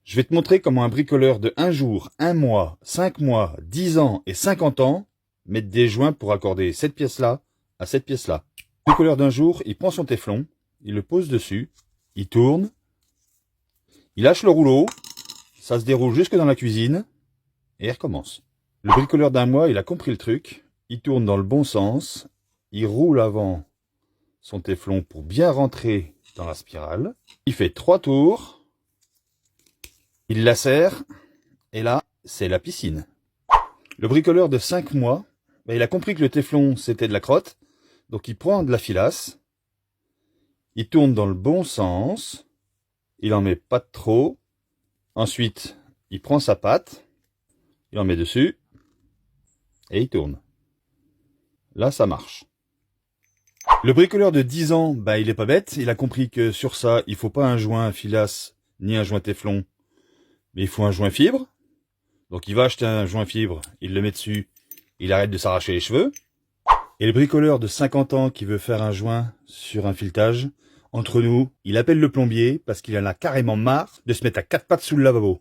Je vais te montrer comment un bricoleur de 1 jour, 1 mois, 5 mois, 10 ans et 50 ans mettent des joints pour accorder cette pièce-là à cette pièce-là. Le bricoleur d'un jour, il prend son téflon, il le pose dessus, il tourne, il lâche le rouleau, ça se déroule jusque dans la cuisine et il recommence. Le bricoleur d'un mois, il a compris le truc, il tourne dans le bon sens, il roule avant son téflon pour bien rentrer dans la spirale, il fait 3 tours, il la serre, et là, c'est la piscine. Le bricoleur de 5 mois, il a compris que le téflon, c'était de la crotte, donc il prend de la filasse, il tourne dans le bon sens, il en met pas trop, ensuite, il prend sa pâte, il en met dessus, et il tourne. Là, ça marche. Le bricoleur de 10 ans, il est pas bête, il a compris que sur ça, il faut pas un joint filasse, ni un joint téflon, mais il faut un joint fibre. Donc il va acheter un joint fibre, il le met dessus, il arrête de s'arracher les cheveux. Et le bricoleur de 50 ans qui veut faire un joint sur un filetage, entre nous, il appelle le plombier parce qu'il en a carrément marre de se mettre à 4 pattes sous le lavabo.